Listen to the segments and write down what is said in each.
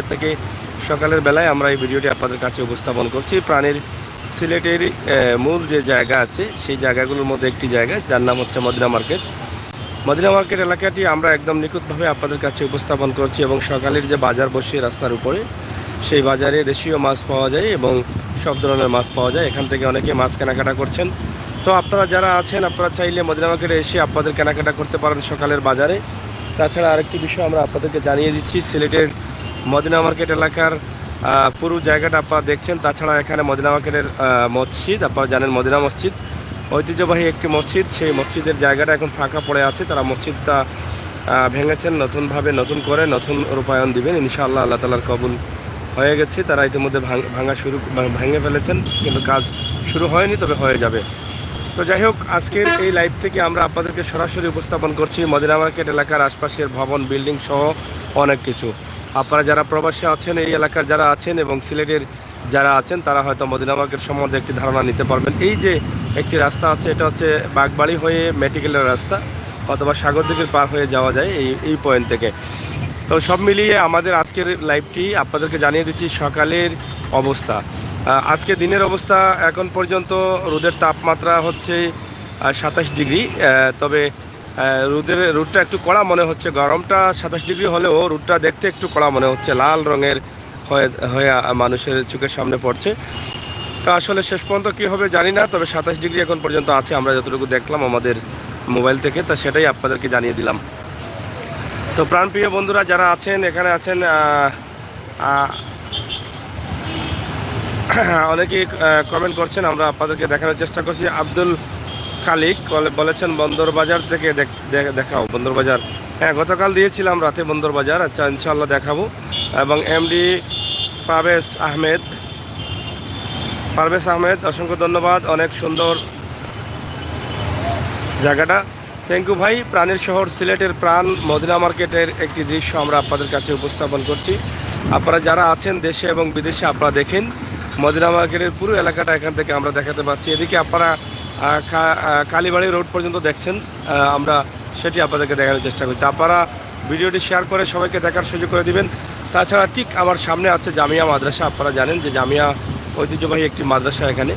থেকে সকালের বেলায় আমরা এই ভিডিওটি আপনাদের কাছে উপস্থাপন করছি। প্রাণীর সিলেটের মূল যে জায়গা আছে সেই জায়গাগুলোর মধ্যে একটি জায়গা, যার নাম হচ্ছে মদিনা মার্কেট। মদিনা মার্কেট এলাকাটি আমরা একদম নিখুঁতভাবে আপনাদের কাছে উপস্থাপন করছি এবং সকালের যে বাজার বসে রাস্তার উপরে, সেই বাজারে দেশীয় মাছ পাওয়া যায় এবং সব ধরনের মাছ পাওয়া যায়। এখান থেকে অনেকে মাছ কেনাকাটা করছেন। তো আপনারা যারা আছেন, আপনারা চাইলে মদিনা মার্কেটে এসে আপনাদের কেনাকাটা করতে পারেন সকালের বাজারে। তাছাড়া আরেকটি বিষয় আমরা আপনাদেরকে জানিয়ে দিচ্ছি, সিলেটের মদিনা মার্কেট এলাকার পুরো জায়গাটা আপনারা দেখছেন। তাছাড়া এখানে মদিনা মার্কেটের মসজিদ, আপনারা জানেন মদিনা মসজিদ ঐতিহ্যবাহী একটি মসজিদ। সেই মসজিদের জায়গাটা এখন ফাঁকা পড়ে আছে। তারা মসজিদটা ভেঙেছেন, নতুনভাবে নতুন করে নতুন রূপায়ণ দিবেন ইনশাআল্লাহ। আল্লাহ তাআলার কবুল হয়ে গেছে। তারা ইতিমধ্যে ভেঙে ফেলেছেন, কিন্তু কাজ শুরু হয়নি, তবে হয়ে যাবে। তো যাই হোক, আজকের এই লাইভ থেকে আমরা আপনাদেরকে সরাসরি উপস্থাপন করছি মদিনা মার্কেট এলাকার আশপাশের ভবন, বিল্ডিং সহ অনেক কিছু। আপনারা যারা প্রবাসী আছেন, এই এলাকার যারা আছেন এবং সিলেটের যারা আছেন, তারা হয়তো মদিনা মার্কেট সম্বন্ধে একটি ধারণা নিতে পারবেন। এই যে একটি রাস্তা আছে, এটা হচ্ছে বাগবাড়ি হয়ে মেডিকেলের রাস্তা অথবা সাগরদিঘির পার হয়ে যাওয়া যায় এই পয়েন্ট থেকে। তো সব মিলিয়ে আমাদের আজকের লাইভটি আপনাদেরকে জানিয়ে দিচ্ছি সকালের অবস্থা। আজকে দিনের অবস্থা এখন পর্যন্ত রোদের তাপমাত্রা হচ্ছে 27 ডিগ্রি। তবে রোদটা একটু কড়া মনে হচ্ছে। গরমটা 27 ডিগ্রি হলেও রোদটা দেখতে একটু কড়া মনে হচ্ছে, লাল রঙের হয়ে মানুষের চোখের সামনে পড়ছে। তা আসলে শেষ পর্যন্ত কী হবে জানি না, তবে 27 ডিগ্রি এখন পর্যন্ত আছে আমরা যতটুকু দেখলাম আমাদের মোবাইল থেকে, তা সেটাই আপনাদেরকে জানিয়ে দিলাম। তো প্রাণপ্রিয় বন্ধুরা যারা আছেন, এখানে আছেন অনেকেই কমেন্ট করছেন, আমরা আপনাদেরকে দেখানোর চেষ্টা করছি। আব্দুল খালিক বলেছেন বন্দরবাজার থেকে দেখাও বন্দরবাজার। হ্যাঁ, গতকাল দিয়েছিলাম রাতে বন্দরবাজার। আচ্ছা, ইনশাআল্লাহ দেখাবো। এবং এমডি পারভেজ আহমেদ, অসংখ্য ধন্যবাদ, অনেক সুন্দর জায়গাটা। থ্যাংক ইউ ভাই। প্রাণের শহর সিলেটের প্রাণ মদিনা মার্কেটের একটি দৃশ্য আমরা আপনাদের কাছে উপস্থাপন করছি। আপনারা যারা আছেন দেশে এবং বিদেশে, আপনারা দেখেন মদিনা মার্কেটের পুরো এলাকাটা এখান থেকে আমরা দেখাতে পাচ্ছি। এদিকে আপনারা কালীবাড়ি রোড পর্যন্ত দেখছেন, আমরা সেটি আপনাদেরকে দেখানোর চেষ্টা করছি। আপনারা ভিডিওটি শেয়ার করে সবাইকে দেখার সুযোগ করে দিবেন। তাছাড়া ঠিক আমার সামনে আছে জামিয়া মাদ্রাসা। আপনারা জানেন যে জামিয়া ঐতিহ্যবাহী একটি মাদ্রাসা এখানে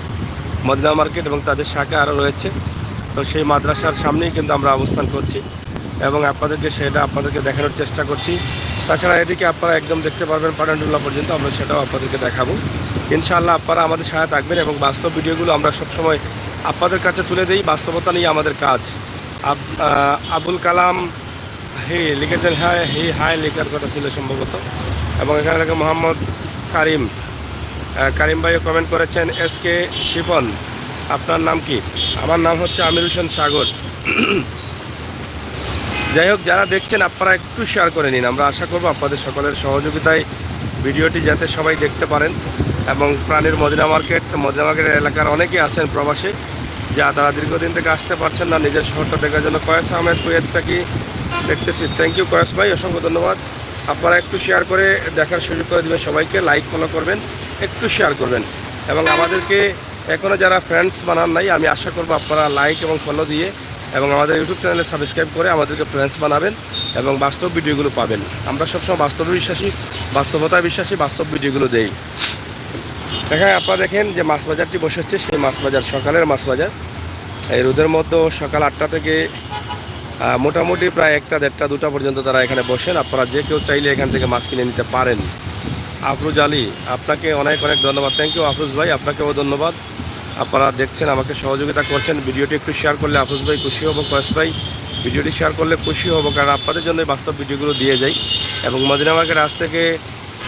মদিনা মার্কেট এবং তাদের শাখা আরও রয়েছে। তো সেই মাদ্রাসার সামনেই কিন্তু আমরা অবস্থান করছি এবং আপনাদেরকে দেখানোর চেষ্টা করছি। তাছাড়া এদিকে আপনারা একদম দেখতে পারবেন পাটানটুলা পর্যন্ত, আমরা সেটাও আপনাদেরকে দেখাবো ইনশাআল্লাহ। আপনারা আমাদের সাথে থাকবেন এবং বাস্তব ভিডিওগুলো আমরা সবসময় আপনাদের কাছে তুলে দিই। বাস্তবতা নিয়ে আমাদের কাজ। আবুল কালাম লিখেছেন হাই লেখার কথা ছিল সম্ভবত। এবং এখানে লেখা মোহাম্মদ কারিম ভাইও কমেন্ট করেছেন। SK শিপন, আপনার নাম কি? আমার নাম হচ্ছে আমির হোসেন সাগর। যাই হোক, যারা দেখছেন আপনারা একটু শেয়ার করে নিন। আমরা আশা করব আপনাদের সকলের সহযোগিতায় ভিডিওটি যাতে সবাই দেখতে পারেন। এবং প্রাণের মদিনা মার্কেটের এলাকার অনেকে আছেন প্রবাসী, যা তারা দীর্ঘদিন থেকে আসতে পারছেন না নিজের শহরটা দেখার জন্য। কয়েস আহমেদ কুয়েত থেকে দেখতেছি। থ্যাংক ইউ কয়েস ভাই, অসংখ্য ধন্যবাদ। আপনারা একটু শেয়ার করে দেখার সুযোগ করে দেবেন সবাইকে। লাইক ফলো করবেন, একটু শেয়ার করবেন। এবং আমাদেরকে এখনও যারা ফ্রেন্ডস বানান নাই, আমি আশা করব আপনারা লাইক এবং ফলো দিয়ে এবং আমাদের ইউটিউব চ্যানেলে সাবস্ক্রাইব করে আমাদেরকে ফ্রেন্ডস বানাবেন এবং বাস্তব ভিডিওগুলো পাবেন। আমরা সবসময় বাস্তবতায় বিশ্বাসী, বাস্তব ভিডিওগুলো দেই। এখানে আপনারা দেখেন যে মাছ বাজারটি বসেছে, সেই মাছ বাজার সকালের মাছ বাজার। এই রোদের মধ্যে সকাল 8টা থেকে মোটামুটি প্রায় 1টা, 1:30, 2টা পর্যন্ত তারা এখানে বসেন। আপনারা যে কেউ চাইলে এখান থেকে মাছ কিনে নিতে পারেন। আফরুজ আলী, আপনাকে অনেক ধন্যবাদ। থ্যাংক ইউ আফরুজ ভাই, আপনাকেও ধন্যবাদ। আপনারা দেখছেন, আমাকে সহযোগিতা করছেন। ভিডিওটি একটু শেয়ার করলে আফরোজ ভাই খুশি হব, কয়েস ভাই ভিডিওটি শেয়ার করলে খুশি হব, কারণ আপনাদের জন্য বাস্তব ভিডিওগুলো দিয়ে যাই। এবং মদিনা মার্কেট আজ থেকে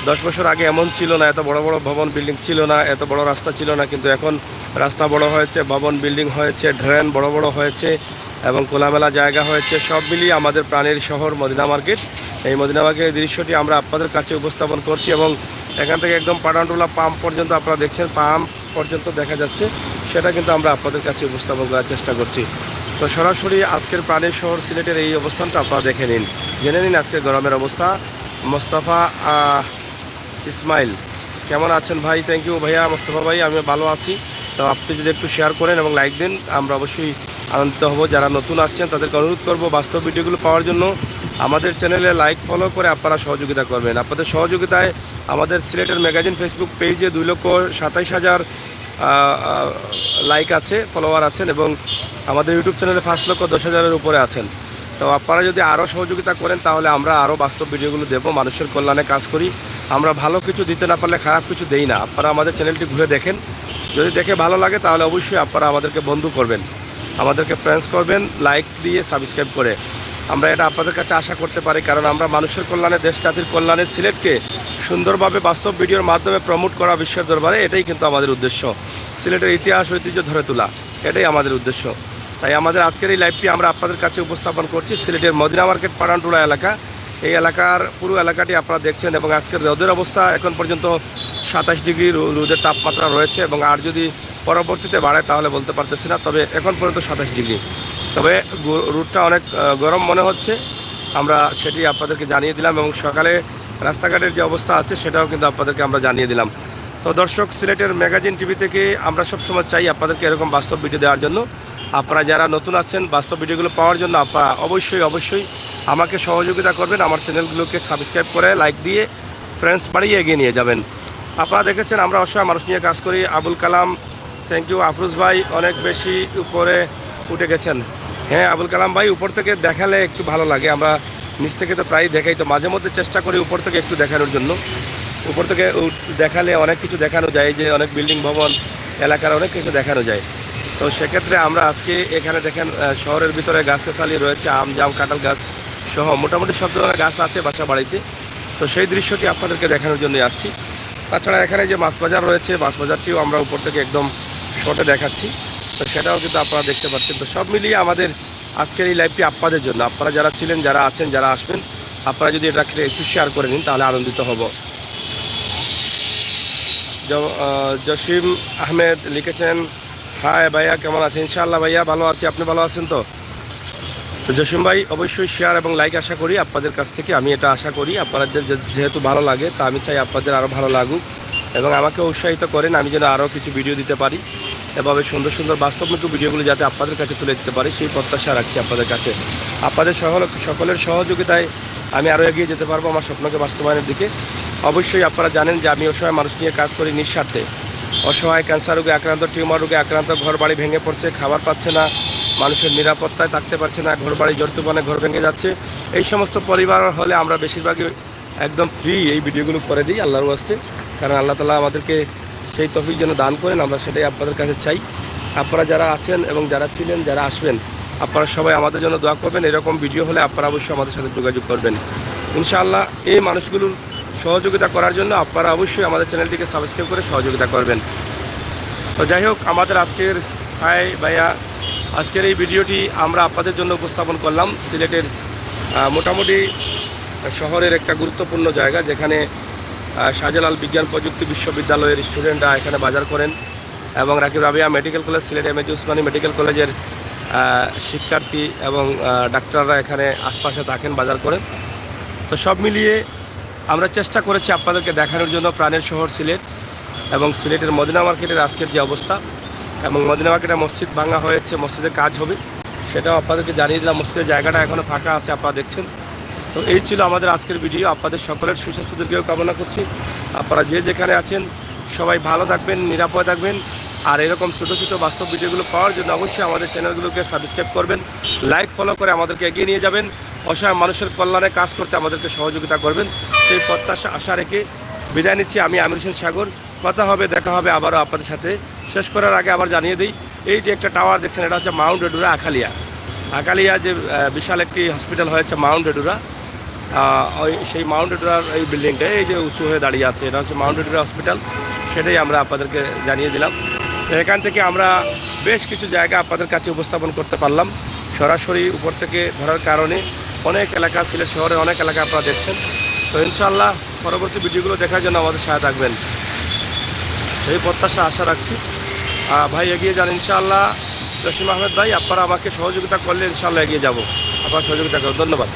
10 বছর আগে এমন ছিল না, এত বড় বড় ভবন বিল্ডিং ছিল না, এত বড় রাস্তা ছিল না। কিন্তু এখন রাস্তা বড় হয়েছে, ভবন বিল্ডিং হয়েছে, ড্রেন বড় বড় হয়েছে এবং খোলামেলা জায়গা হয়েছে। সব মিলিয়ে আমাদের প্রাণের শহর মদিনা মার্কেট। এই মদিনা মার্কেটের দৃশ্যটি আমরা আপনাদের কাছে উপস্থাপন করছি এবং এখান থেকে একদম পাটানটুলা পাম্প পর্যন্ত আপনারা দেখছেন, পাম্প পর্যন্ত দেখা যাচ্ছে, সেটা কিন্তু আমরা আপনাদের কাছে উপস্থাপন করার চেষ্টা করছি। তো সরাসরি আজকের প্রাণের শহর সিলেটের এই অবস্থানটা আপনারা দেখে নিন, জেনে নিন আজকের গরমের অবস্থা। মোস্তফা ইসমাইল, কেমন আছেন ভাই? থ্যাংক ইউ ভাইয়া মোস্তফা ভাই, আমি ভালো আছি। তো আপনি যদি একটু শেয়ার করেন এবং লাইক দেন, আমরা অবশ্যই আনন্দিত হব। যারা নতুন আসছেন তাদেরকে অনুরোধ করব বাস্তব ভিডিওগুলো পাওয়ার জন্য আমাদের চ্যানেলে লাইক ফলো করে আপনারা সহযোগিতা করবেন। আপনাদের সহযোগিতায় আমাদের সিলেটের ম্যাগাজিন ফেসবুক পেজে 2,27,000 লাইক আছে, ফলোয়ার আছেন, এবং আমাদের ইউটিউব চ্যানেলে 5,10,000-এর উপরে আছেন। তো আপনারা যদি আরও সহযোগিতা করেন তাহলে আমরা আরও বাস্তব ভিডিওগুলো দেবো, মানুষের কল্যাণে কাজ করি। আমরা ভালো কিছু দিতে না পারলে খারাপ কিছু দেই না। আপনারা আমাদের চ্যানেলটি ঘুরে দেখেন, যদি দেখে ভালো লাগে তাহলে অবশ্যই আপনারা আমাদেরকে বন্ধু করবেন, আমাদেরকে ফ্রেন্ডস করবেন, লাইক দিয়ে সাবস্ক্রাইব করে। আমরা এটা আপনাদের কাছে আশা করতে পারি, কারণ আমরা মানুষের কল্যাণে, দেশ জাতির কল্যাণে সিলেটকে সুন্দরভাবে বাস্তব ভিডিওর মাধ্যমে প্রমোট করা বিশ্বের দরবারে, এটাই কিন্তু আমাদের উদ্দেশ্য। সিলেটের ইতিহাস ঐতিহ্য ধরে তোলা, এটাই আমাদের উদ্দেশ্য। তাই আমাদের আজকের এই লাইভটি আমরা আপনাদের কাছে উপস্থাপন করছি সিলেটের মদিনা মার্কেট পাড়ানটুলা এলাকা। এই এলাকার পুরো এলাকাটি আপনারা দেখছেন, এবং আজকের রোদের অবস্থা এখন পর্যন্ত 27 ডিগ্রি রোদের তাপমাত্রা রয়েছে, এবং আর যদি পরবর্তীতে বাড়ে তাহলে বলতে পারতেছি না, তবে এখন পর্যন্ত 27 ডিগ্রি। তবে রোদটা অনেক গরম মনে হচ্ছে, আমরা সেটি আপনাদেরকে জানিয়ে দিলাম, এবং সকালে রাস্তাঘাটের যে অবস্থা আছে সেটাও কিন্তু আপনাদেরকে আমরা জানিয়ে দিলাম। তো দর্শক, সিলেটের ম্যাগাজিন টিভি থেকে আমরা সবসময় চাই আপনাদেরকে এরকম বাস্তব ভিডিও দেওয়ার জন্য। আপনারা যারা নতুন আছেন বাস্তব ভিডিওগুলো পাওয়ার জন্য আপনারা অবশ্যই আমাকে সহযোগিতা করবেন, আমার চ্যানেলগুলোকে সাবস্ক্রাইব করে লাইক দিয়ে ফ্রেন্ডস বাড়িয়ে এগিয়ে নিয়ে যাবেন। আপনারা দেখেছেন আমরা অসহায় মানুষ নিয়ে কাজ করি। Abul Kalam, thank you. আফরোজ ভাই অনেক বেশি উপরে উঠে গেছেন। হ্যাঁ আবুল কালাম ভাই, উপর থেকে দেখালে একটু ভালো লাগে। আমরা নিচ থেকে তো প্রায় দেখাই, তো মাঝে মধ্যে চেষ্টা করি উপর থেকে একটু দেখানোর জন্য। উপর থেকে দেখালে অনেক কিছু দেখানো যায়, যে অনেক বিল্ডিং ভবন এলাকার অনেক কিছু দেখানো যায়। তো সেক্ষেত্রে আমরা আজকে এখানে দেখেন শহরের ভিতরে গাছগাছালি রয়েছে, আম জাম কাঁঠাল গাছ সহ মোটামুটি সব ধরনের গাছ আছে বাসা বাড়িতে। তো সেই দৃশ্যটি আপনাদেরকে দেখানোর জন্যই আসছি। তাছাড়া এখানে যে মাছ বাজার রয়েছে, মাছ বাজারটিও আমরা উপর থেকে একদম শর্টে দেখাচ্ছি, তো সেটাও কিন্তু আপনারা দেখতে পাচ্ছেন। তো সব মিলিয়ে আমাদের আজকের এই লাইভটি আপনাদের জন্য। আপনারা যারা ছিলেন, যারা আছেন, যারা আসবেন, আপনারা যদি এটাকে একটু শেয়ার করে নিন তাহলে আনন্দিত হব। জসিম আহমেদ লিখেছেন, হাই ভাইয়া কেমন আছেন? ইনশাআল্লাহ ভাইয়া ভালো আছি, আপনি ভালো আছেন তো? তো জসিম ভাই অবশ্যই শেয়ার এবং লাইক আশা করি আপনাদের কাছ থেকে, আমি এটা আশা করি। আপনাদের যেহেতু ভালো লাগে, তা আমি চাই আপনাদের আরও ভালো লাগুক, এবং আমাকে উৎসাহিত করেন আমি যেন আরও কিছু ভিডিও দিতে পারি, এভাবে সুন্দর সুন্দর বাস্তবমুখী ভিডিওগুলো যাতে আপনাদের কাছে তুলে দিতে পারি, সেই প্রত্যাশা রাখছি আপনাদের কাছে। আপনাদের সকলের সহযোগিতায় আমি আরও এগিয়ে যেতে পারবো আমার স্বপ্নকে বাস্তবায়নের দিকে। অবশ্যই আপনারা জানেন যে আমি অসহায় মানুষ নিয়ে কাজ করি নিঃস্বার্থে। অসহায় ক্যান্সার রোগে আক্রান্ত, টিউমার রোগে আক্রান্ত, ঘর বাড়ি ভেঙে পড়ছে, খাবার পাচ্ছে না, মানুষের নিরাপত্তায় থাকতে পারছে না, ঘর বাড়ি জোর তুফানে ঘর ভেঙে যাচ্ছে। এই সমস্ত পরিবার হলে আমরা বেশিরভাগই একদম ফ্রি এই ভিডিওগুলো করে দিই আল্লাহর ওয়াস্তে, কারণ আল্লাহ তাআলা আমাদেরকে সেই তৌফিক যেন দান করেন, আমরা সেটাই আপনাদের কাছে চাই। আপনারা যারা আছেন এবং যারা ছিলেন, যারা আসবেন, আপনারা সবাই আমাদের জন্য দোয়া করবেন। এরকম ভিডিও হলে আপনারা অবশ্যই আমাদের সাথে যোগাযোগ করবেন ইনশাআল্লাহ। এই মানুষগুলোর সহযোগিতা করার জন্য আপনারা অবশ্যই আমাদের চ্যানেলটিকে সাবস্ক্রাইব করে সহযোগিতা করবেন। তো যাই হোক, আমাদের আজকের হাই ভাইয়া, আজকের এই ভিডিওটি আমরা আপনাদের জন্য উপস্থাপন করলাম সিলেটের মোটামুটি শহরের একটা গুরুত্বপূর্ণ জায়গা, যেখানে শাহজালাল বিজ্ঞান প্রযুক্তি বিশ্ববিদ্যালয়ের স্টুডেন্টরা এখানে বাজার করেন, এবং Rakib Rabia medical college, Sylhet MAG Osmani medical কলেজের শিক্ষার্থী এবং ডাক্তাররা এখানে আশপাশে থাকেন, বাজার করেন। তো সব মিলিয়ে আমরা চেষ্টা করেছি আপনাদেরকে দেখানোর জন্য প্রাণের শহর সিলেট, এবং সিলেটের মদিনা মার্কেটের আজকের যে অবস্থা, এবং মদিনা মার্কেটে মসজিদ ভাঙা হয়েছে, মসজিদের কাজ হবে, সেটাও আপনাদেরকে জানিয়ে দিলাম। মসজিদের জায়গাটা এখনও ফাঁকা আছে, আপনারা দেখছেন। তো এই ছিল আমাদের আজকের ভিডিও। আপনাদের সকলের সুস্বাস্থ্য দীর্ঘায়ু কামনা করছি। আপনারা যে যেখানে আছেন সবাই ভালো থাকবেন, নিরাপদ থাকবেন, আর এরকম ছোটো ছোটো বাস্তব ভিডিওগুলো পাওয়ার জন্য অবশ্যই আমাদের চ্যানেলগুলোকে সাবস্ক্রাইব করবেন, লাইক ফলো করে আমাদেরকে এগিয়ে নিয়ে যাবেন, অসহায় মানুষের কল্যাণে কাজ করতে আমাদেরকে সহযোগিতা করবেন, সেই প্রত্যাশা আশা রেখে বিদায় নিচ্ছি। আমি আমির হোসেন সাগর। কথা হবে, দেখা হবে আবারও আপনাদের সাথে। শেষ করার আগে আবার জানিয়ে দিই, এই যে একটা টাওয়ার দেখছেন, এটা হচ্ছে মাউন্ট এডুরা আখালিয়া যে বিশাল একটি হসপিটাল হয়েছে মাউন্ট এডুরা, সেই মাউন্ট এডুরার এই বিল্ডিংটা এই যে উঁচু হয়ে দাঁড়িয়ে আছে, এটা হচ্ছে মাউন্ট এডুরা হসপিটাল। সেটাই আমরা আপনাদেরকে জানিয়ে দিলাম। এখান থেকে আমরা বেশ কিছু জায়গা আপনাদের কাছে উপস্থাপন করতে পারলাম সরাসরি উপর থেকে ধরার কারণে। অনেক এলাকা, সিলেট শহরে অনেক এলাকা আপনারা দেখছেন। তো ইনশাআল্লাহ পরবর্তী ভিডিওগুলো দেখার জন্য আমাদের সাথে থাকবেন, সেই প্রত্যাশা আশা রাখছি। ভাই এগিয়ে যান ইনশাআল্লাহ। জসিম আহমেদ ভাই, আপনারা আমাকে সহযোগিতা করলে ইনশাআল্লাহ এগিয়ে যাব। আপনারা সহযোগিতা করুন, ধন্যবাদ।